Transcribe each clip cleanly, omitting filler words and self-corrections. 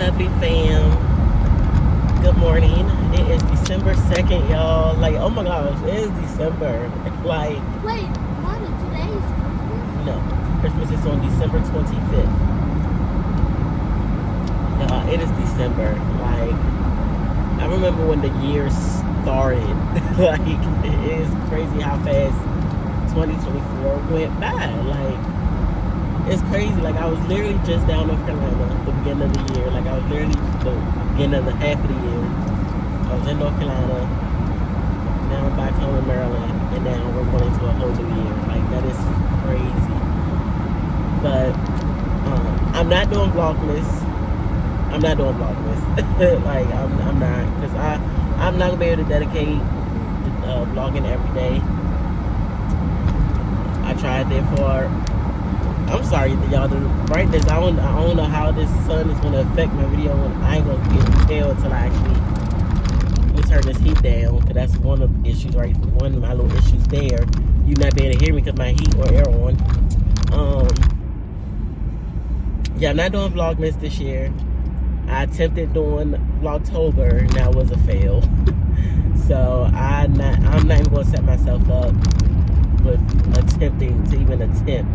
lovely fam. Good morning. It is December 2nd, y'all. Like, oh my gosh, it is December. Like, wait, Mommy, today is Christmas? No, Christmas is on December 25th. It is December. Like, I remember when the year started. Like, it is crazy how fast 2024 went by. Like, it's crazy. Like, I was literally just down North Carolina at the beginning of the year. Like, I was literally the beginning of the half of the year. I was in North Carolina. Now I'm back home in Maryland. And now we're going into a whole new year. Like, that is crazy. But I'm not doing Vlogmas. Like, I'm not. Because I'm not going to be able to dedicate vlogging every day. I tried there for... I'm sorry, y'all, the brightness, I don't know how this sun is going to affect my video, and I ain't going to be able to tell until I actually turn this heat down, because that's one of the issues, right? One of my little issues there. You not be able to hear me because my heat or air on. Yeah, I'm not doing Vlogmas this year. I attempted doing Vlogtober, and that was a fail. So I'm not even going to set myself up with attempting to even attempt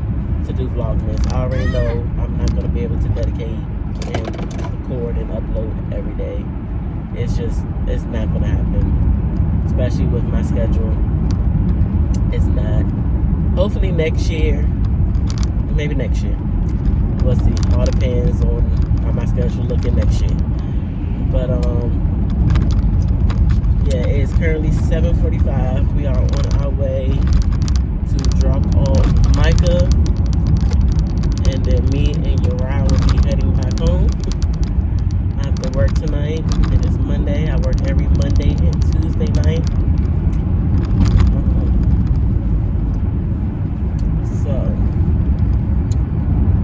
to do Vlogmas. I already know I'm not going to be able to dedicate and record and upload every day. It's not going to happen. Especially with my schedule. It's not. Hopefully next year. Maybe next year. We'll see. All depends on how my schedule looking next year. But, yeah, it's currently 7:45. We are on our way to drop off Micah. And then me and Uriah will be heading back home. I have to work tonight. It is Monday. I work every Monday and Tuesday night. So,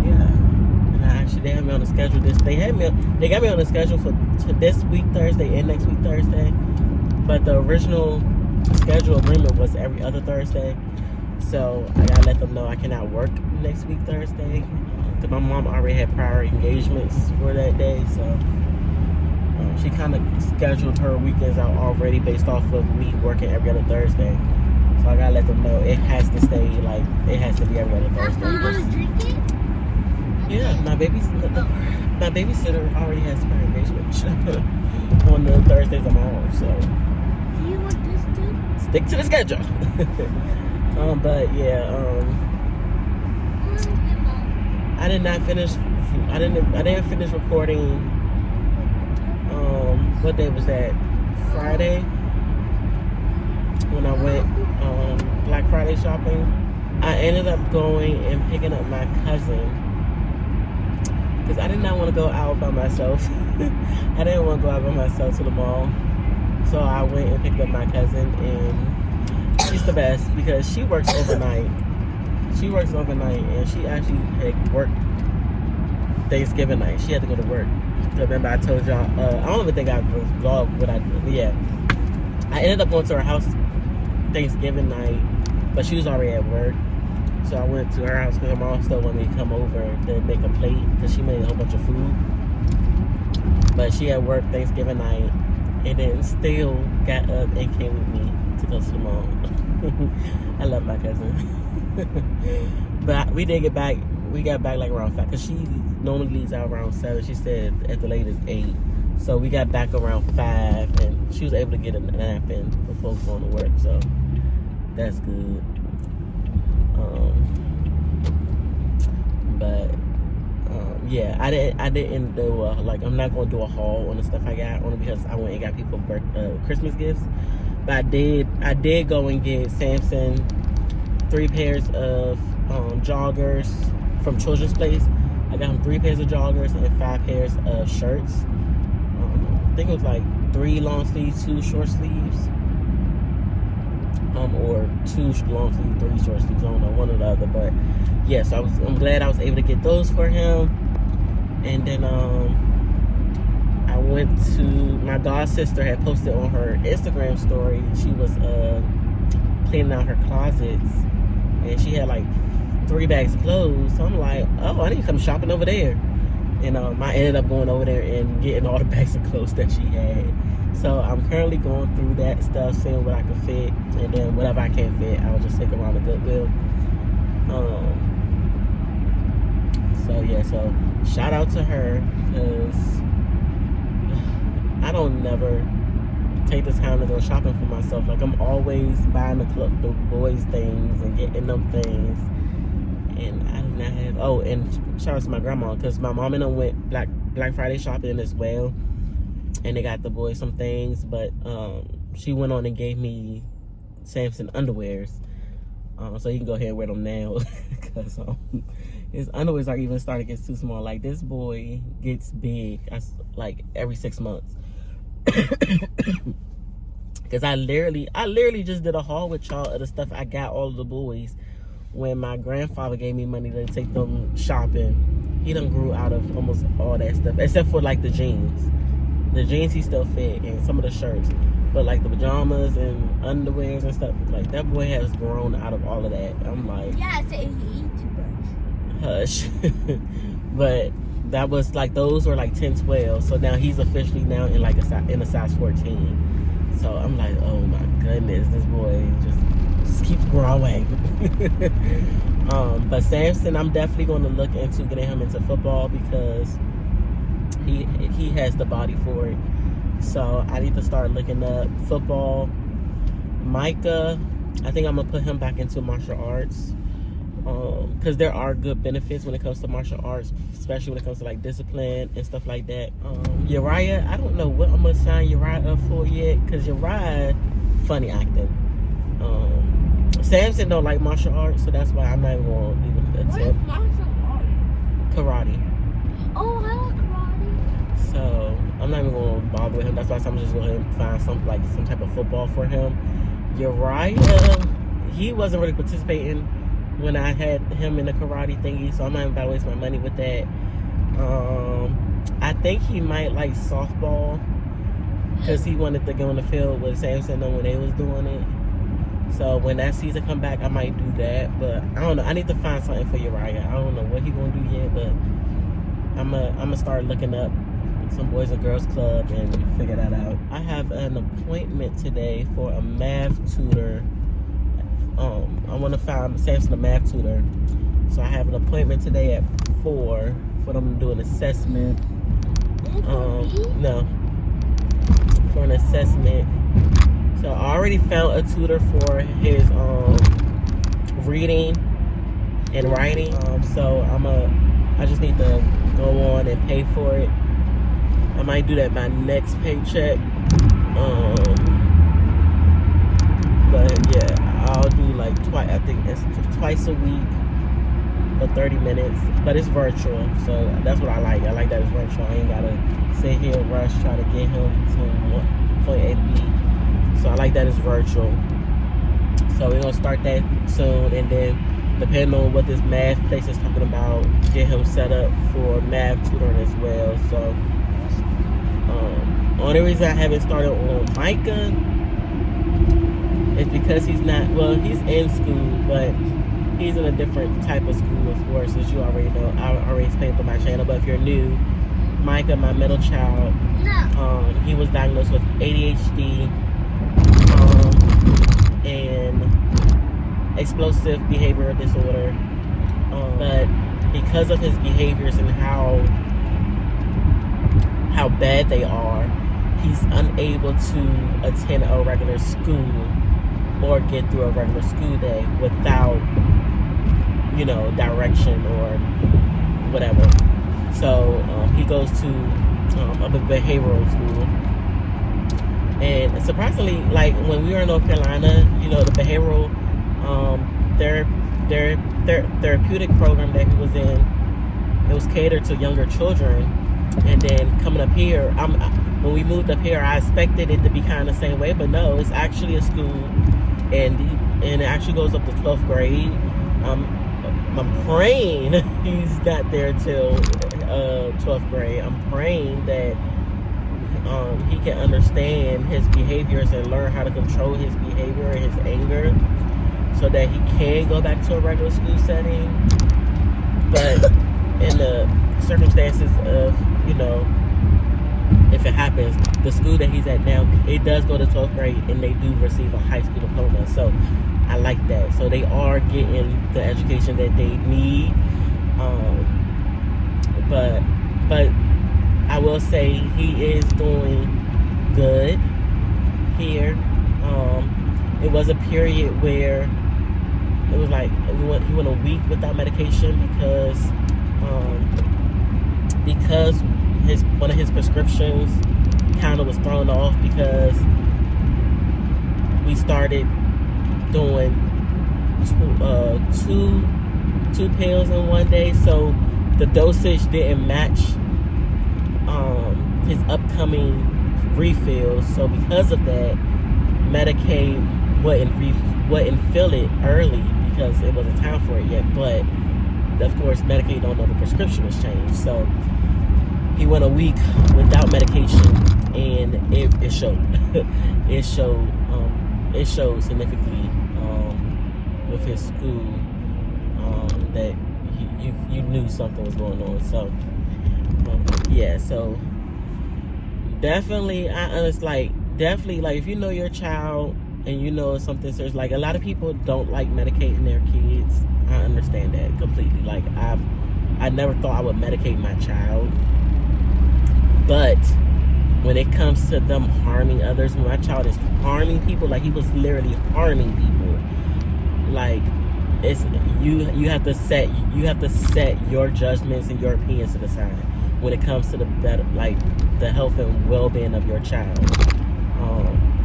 yeah. And they have me on the schedule they got me on the schedule for this week Thursday and next week Thursday. But the original schedule agreement was every other Thursday. So I gotta let them know I cannot work next week Thursday, because my mom already had prior engagements for that day. So she kind of scheduled her weekends out already based off of me working every other Thursday. So I gotta let them know it has to stay, like, it has to be every other Thursday. Are you gonna drink it? Yeah, my babysitter already has prior engagements on the Thursdays I'm off. So Do you want this too? stick to the schedule. But yeah, I didn't finish recording. What day was that? Friday, when I went Black Friday shopping. I ended up going and picking up my cousin, because I did not want to go out by myself. I didn't want to go out by myself to the mall. So I went and picked up my cousin, and she's the best because she works overnight. And she actually had worked Thanksgiving night. She had to go to work. Remember I told y'all, I don't even think I vlogged what I did. Yeah. I ended up going to her house Thanksgiving night, but she was already at work. So I went to her house because her mom still wanted me to come over to make a plate, because she made a whole bunch of food. But she had work Thanksgiving night, and then still got up and came with me to go to the mall. I love my cousin. But we did get back. We got back like around 5, because she normally leaves out around 7. She said at the latest 8. So we got back around 5, and she was able to get a nap in before going to work. So that's good. Yeah, I didn't do I'm not gonna do a haul on the stuff I got, only because I went and got people Christmas gifts. But I did go and get Samson 3 pairs of joggers from Children's Place. I got him 3 pairs of joggers and 5 pairs of shirts. I think it was like 3 long sleeves, 2 short sleeves. Or 2 long sleeves, 3 short sleeves. I don't know, one or the other. But yes, yeah, so I'm glad I was able to get those for him. And then I went to, my god sister had posted on her Instagram story. She was cleaning out her closets, and she had like 3 bags of clothes. So I'm like, oh, I need to come shopping over there. And I ended up going over there and getting all the bags of clothes that she had. So I'm currently going through that stuff, seeing what I can fit, and then whatever I can't fit, I'll just take around the Goodwill. So yeah, so shout out to her, because I don't never take the time to go shopping for myself. Like, I'm always buying the boys things and getting them things, and I do not have. Oh, and shout out to my grandma, because my mom and them went Black Friday shopping as well, and they got the boys some things. But she went on and gave me Samson underwears, so you can go ahead and wear them now, because his underwears are even starting to get too small. Like, this boy gets big like every 6 months. Because I literally just did a haul with y'all of the stuff I got all of the boys when my grandfather gave me money to take them shopping. He done grew out of almost all that stuff, except for like the jeans. The jeans he still fit, and some of the shirts. But like the pajamas and underwears and stuff, like, that boy has grown out of all of that. I'm like, Yeah, I say he eat too much. Hush. But that was like, those were like 10, 12. So now he's officially now in like a size 14. So I'm like, oh my goodness, this boy just keeps growing. But Samson, I'm definitely going to look into getting him into football, because he has the body for it. So I need to start looking up football. Micah, I think I'm gonna put him back into martial arts, because there are good benefits when it comes to martial arts, especially when it comes to like discipline and stuff like that. Uriah, I don't know what I'm gonna sign Uriah up for yet, because Uriah funny acting. Samson don't like martial arts, so that's why I'm not even gonna even attempt. What is martial art? Karate. Oh, I like karate. So I'm not even gonna bother with him. That's why I'm just gonna find some type of football for him. Uriah, he wasn't really participating when I had him in the karate thingy, so I'm not even about to waste my money with that. I think he might like softball, because he wanted to go on the field with Samson when they was doing it. So when that season come back, I might do that. But I don't know. I need to find something for Uriah. I don't know what he gonna do yet, but I'm gonna start looking up some Boys and Girls Club and figure that out. I have an appointment today for a math tutor. I want to find Samson a math tutor. So I have an appointment today at 4 for them to do an assessment. No, for an assessment. So I already found a tutor for his reading and writing. So I just need to go on and pay for it. I might do that my next paycheck. But yeah, I'll do like I think it's twice a week for 30 minutes. But it's virtual, so that's what I like. I like that it's virtual. I ain't gotta sit here and rush try to get him to point A to B. So I like that it's virtual. So we're gonna start that soon, and then depending on what this math place is talking about, get him set up for math tutoring as well. So only reason I haven't started on Micah is because he's in school, but he's in a different type of school, of course, as you already know. I already explained on my channel, but if you're new, Micah, my middle child, he was diagnosed with ADHD and explosive behavioral disorder. But because of his behaviors and how bad they are, he's unable to attend a regular school or get through a regular school day without, direction or whatever. So he goes to a behavioral school. And surprisingly, like when we were in North Carolina, the behavioral therapeutic program that he was in, it was catered to younger children. And then coming up here, when we moved up here, I expected it to be kind of the same way, but no, it's actually a school, and it actually goes up to 12th grade. I'm praying he's not there till 12th grade. I'm praying that he can understand his behaviors and learn how to control his behavior and his anger, so that he can go back to a regular school setting. But in the circumstances of, if it happens, the school that he's at now, it does go to 12th grade and they do receive a high school diploma. So I like that. So they are getting the education that they need. But I will say he is doing good here. It was a period where it was like he went a week without medication because one of his prescriptions kind of was thrown off because we started doing two pills in one day, so the dosage didn't match his upcoming refills. So because of that, Medicaid wouldn't fill it early because it wasn't time for it yet. But of course, Medicaid don't know the prescription was changed, so he went a week without medication, and it showed. it showed significantly with his school that you knew something was going on. So yeah, so definitely, definitely, like, if you know your child and you know something serious, like, a lot of people don't like medicating their kids. I understand that completely. Like, I never thought I would medicate my child, but when it comes to them harming others, when my child is harming people, like, he was literally harming people, like, it's you have to set your judgments and your opinions to the side when it comes to the health and well-being of your child.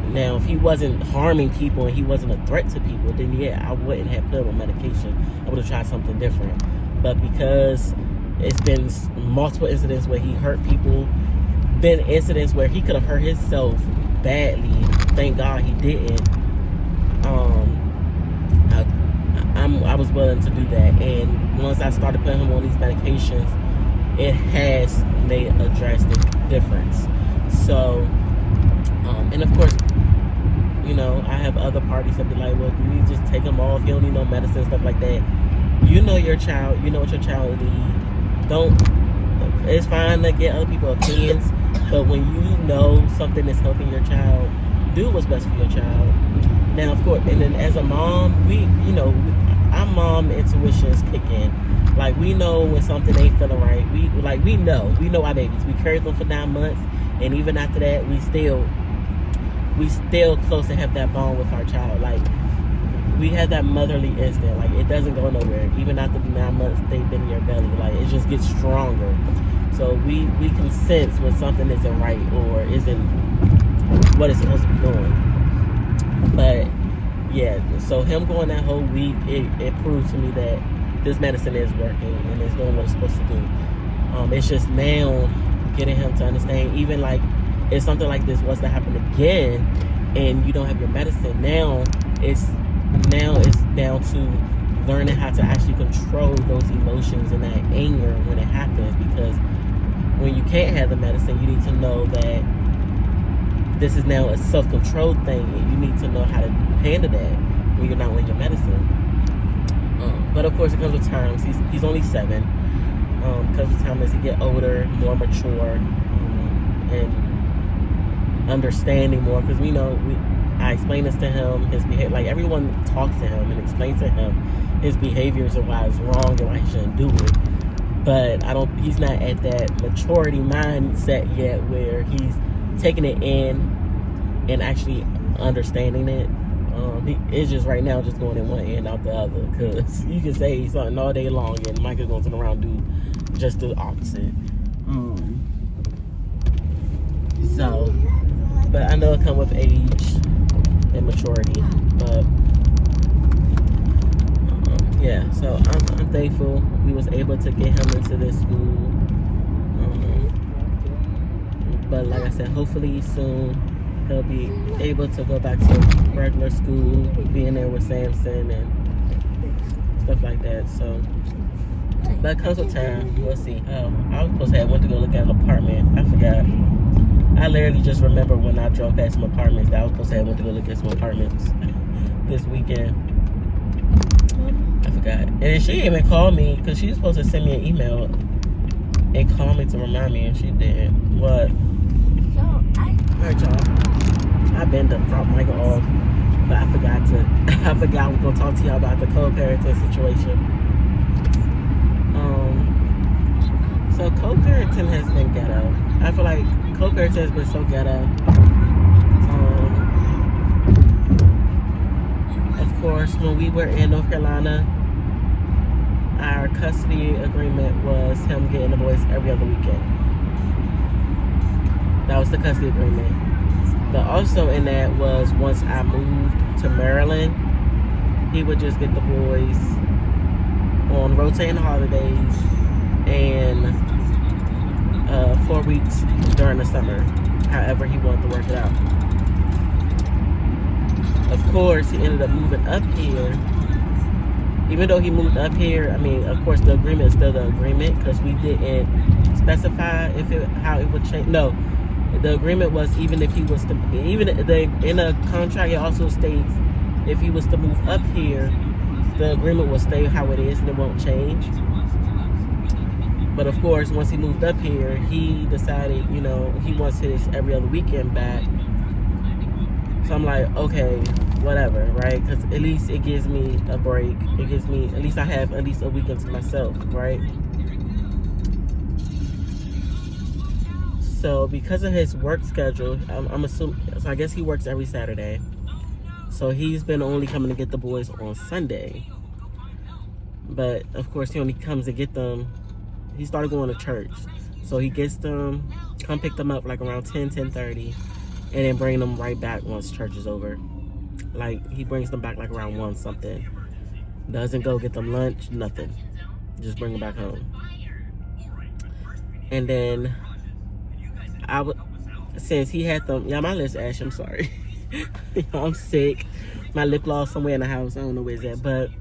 Now, if he wasn't harming people and he wasn't a threat to people, then yeah, I wouldn't have put him on medication. I would have tried something different. But because it's been multiple incidents where he hurt people, been incidents where he could have hurt himself badly. Thank God he didn't. I was willing to do that, and once I started putting him on these medications, it has made a drastic difference. So, and of course, I have other parties that be like, well, you just take him off, you don't need no medicine, stuff like that. You know your child, you know what your child needs. It's fine to get other people's opinions, but when you know something is helping your child, do what's best for your child. Now, of course, and then as a mom, our mom intuitions kick in. Like, we know when something ain't feeling right. We know our babies. We carried them for 9 months, and even after that, we still close to have that bond with our child. Like, we have that motherly instinct. Like, it doesn't go nowhere. Even after the 9 months they've been in your belly, like, it just gets stronger. So we can sense when something isn't right or isn't what it's supposed to be doing. But yeah, so him going that whole week, it proved to me that this medicine is working and it's doing what it's supposed to do. It's just now getting him to understand, even like if something like this was to happen again and you don't have your medicine, now it's down to learning how to actually control those emotions and that anger when it happens. Because when you can't have the medicine, you need to know that this is now a self-control thing, and you need to know how to handle that when you're not on your medicine. But of course, it comes with time. He's only 7. It comes with time as he get older, more mature, and understanding more. Because I explain this to him, his behavior. Like, everyone talks to him and explains to him his behaviors and why it's wrong and why he shouldn't do it. But he's not at that maturity mindset yet where he's taking it in and actually understanding it. It's just right now just going in one end out the other, because you can say something all day long and Mike is going to turn around and do just the opposite. So, but I know it comes with age and maturity. But yeah, so I'm thankful we was able to get him into this school. But like I said, hopefully soon he'll be able to go back to regular school, being there with Samson and stuff like that. So, but it comes with time. We'll see. I was supposed to went to go look at an apartment. I forgot. I literally just remember when I drove past some apartments that I was supposed to went to go look at some apartments this weekend. I forgot. And she even called me because she was supposed to send me an email and called me to remind me, and she didn't. What? So Alright, y'all. I've been to drop Michael off, but I forgot I was gonna talk to y'all about the co-parenting situation. So co-parenting has been ghetto. I feel like co-parenting has been so ghetto. Of course, when we were in North Carolina, our custody agreement was him getting the boys every other weekend. That was the custody agreement. But also in that was once I moved to Maryland, he would just get the boys on rotating holidays and 4 weeks during the summer, however he wanted to work it out. Of course, he ended up moving up here. Even though he moved up here, I mean, of course, the agreement is still the agreement because we didn't specify how it would change. No, the agreement was even if he was to, in a contract, it also states if he was to move up here, the agreement will stay how it is and it won't change. But of course, once he moved up here, he decided, he wants his every other weekend back. So I'm like, okay, whatever, right? Because at least it gives me a break. It gives me, at least I have at least a weekend to myself, right? So because of his work schedule, I'm assuming, so I guess he works every Saturday. So he's been only coming to get the boys on Sunday. But of course, he only comes to get them. He started going to church. So he gets them, come pick them up like around 10:30, and then bring them right back once church is over. Like, he brings them back like around 1 something. Doesn't go get them lunch, nothing. Just bring them back home. And then, since he had them, my lips ash, I'm sorry. I'm sick. My lip gloss somewhere in the house. I don't know where it's at. But,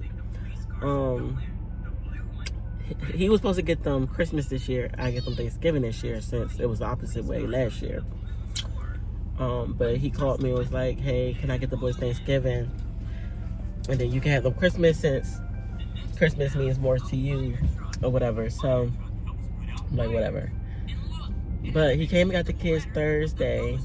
he was supposed to get them Christmas this year. I get them Thanksgiving this year since it was the opposite way last year. But he called me and was like, hey, can I get the boys Thanksgiving? And then you can have them Christmas since Christmas means more to you or whatever. So, I'm like, whatever. But he came and got the kids Thursday.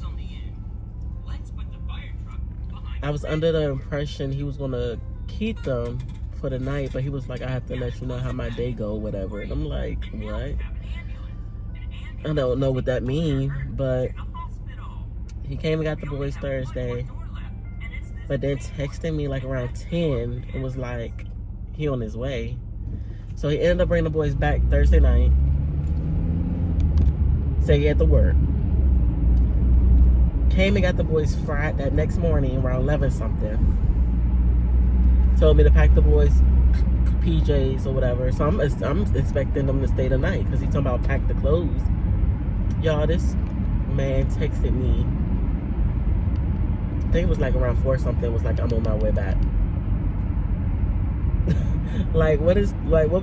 I was under the impression he was going to keep them for the night, but he was like, I have to let you know how my day go, whatever. And I'm like, what? I don't know what that means, but he came and got the boys Thursday, but then texted me like around 10 and was like, he on his way. So he ended up bringing the boys back Thursday night. Said he had to work. Came and got the boys Friday, that next morning around 11 something. Told me to pack the boys PJs or whatever. So I'm expecting them to stay the night because he's talking about pack the clothes. Y'all, this man texted me. I think it was like around 4 something. Was like, I'm on my way back. Like, what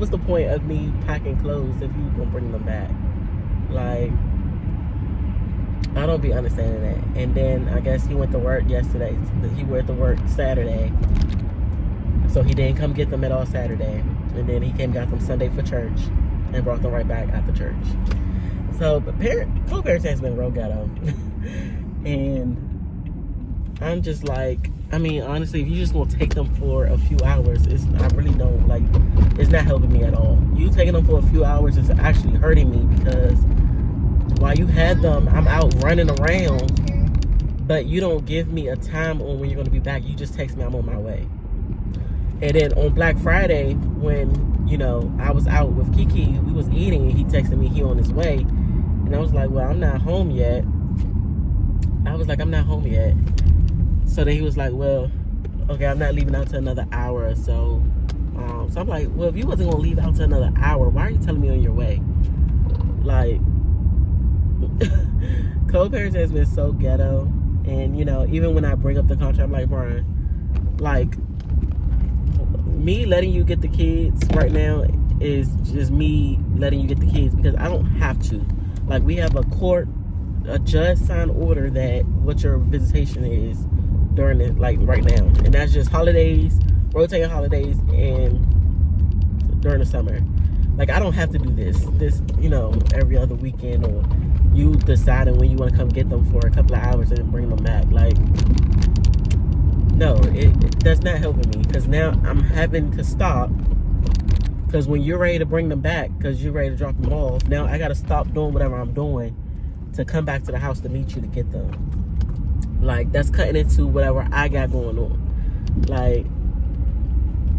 was the point of me packing clothes if you gonna bring them back? Like, I don't be understanding that. And then I guess he went to work yesterday. He went to work Saturday. So he didn't come get them at all Saturday. And then he came and got them Sunday for church and brought them right back after church. So co-parenting has been real ghetto. And I'm just like, I mean, honestly, if you just gonna take them for a few hours, I really don't, like, it's not helping me at all. You taking them for a few hours is actually hurting me because while you had them, I'm out running around, but you don't give me a time on when you're gonna be back. You just text me, I'm on my way. And then on Black Friday, when, I was out with Kiki, we was eating, and he texted me he on his way. And I was like, well, I'm not home yet. So then he was like, well, okay, I'm not leaving out till another hour or so. So I'm like, well, if you wasn't going to leave out till another hour, why are you telling me on your way? Like, co-parenting has been so ghetto. And, even when I bring up the contract, I'm like, Brian, like, me letting you get the kids right now is just me letting you get the kids because I don't have to. Like, we have a judge signed order that what your visitation is during it, like right now. And that's just holidays, rotating holidays, and during the summer. Like, I don't have to do this, every other weekend, or you deciding when you want to come get them for a couple of hours and then bring them back. Like, no, that's not helping me, because now I'm having to stop, because when you're ready to bring them back, because you're ready to drop them off, now I got to stop doing whatever I'm doing to come back to the house to meet you to get them. Like, that's cutting into whatever I got going on. Like,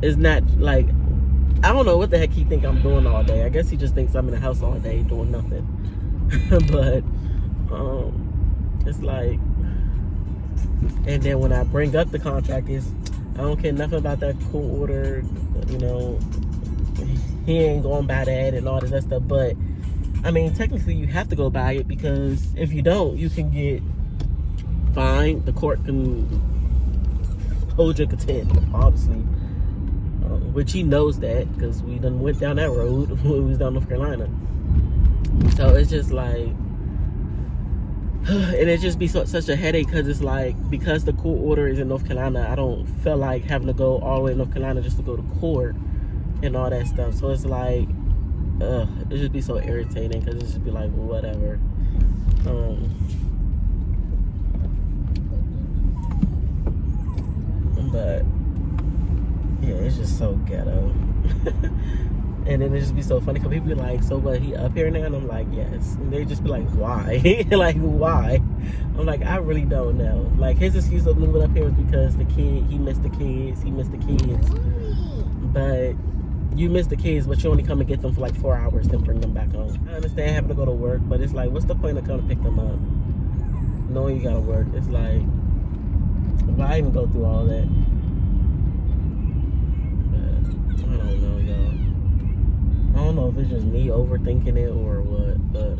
it's not, like, I don't know what the heck he think I'm doing all day. I guess he just thinks I'm in the house all day doing nothing. But, it's like, and then when I bring up the contract, I don't care nothing about that court order, he ain't going by that and all this other stuff. But, I mean, technically you have to go by it, because if you don't, you can get fined. The court can hold you contempt, obviously. Which he knows that, because we done went down that road when we was down in North Carolina. So it's just like, and it just be such a headache, because it's like, because the court order is in North Carolina, I don't feel like having to go all the way to North Carolina just to go to court and all that stuff. So it's like, it just be so irritating, because it just be like, whatever. But yeah, it's just so ghetto. And then it just be so funny, because people be like, so what, he up here now? And I'm like, yes. And they just be like, why? Like, why? I'm like, I really don't know. Like, his excuse of moving up here was because he missed the kids. But you miss the kids, but you only come and get them for like 4 hours, then bring them back home. I understand having to go to work, but it's like, what's the point of coming to pick them up knowing you gotta work? It's like, why even go through all that? I don't know, y'all. I don't know if it's just me overthinking it or what, but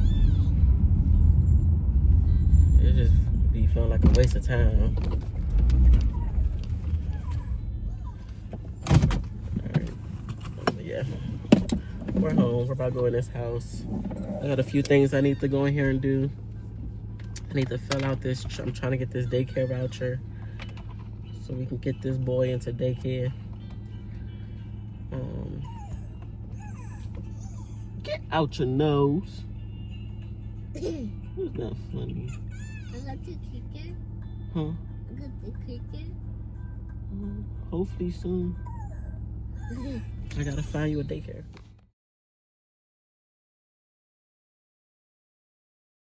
it just be feeling like a waste of time. Alright. Yeah. We're home. We're about to go in this house. I got a few things I need to go in here and do. I need to fill out this. I'm trying to get this daycare voucher so we can get this boy into daycare. Get out your nose. Who's not funny? I got to kick it. Huh? I got to kick it. Hopefully soon. I gotta find you a daycare.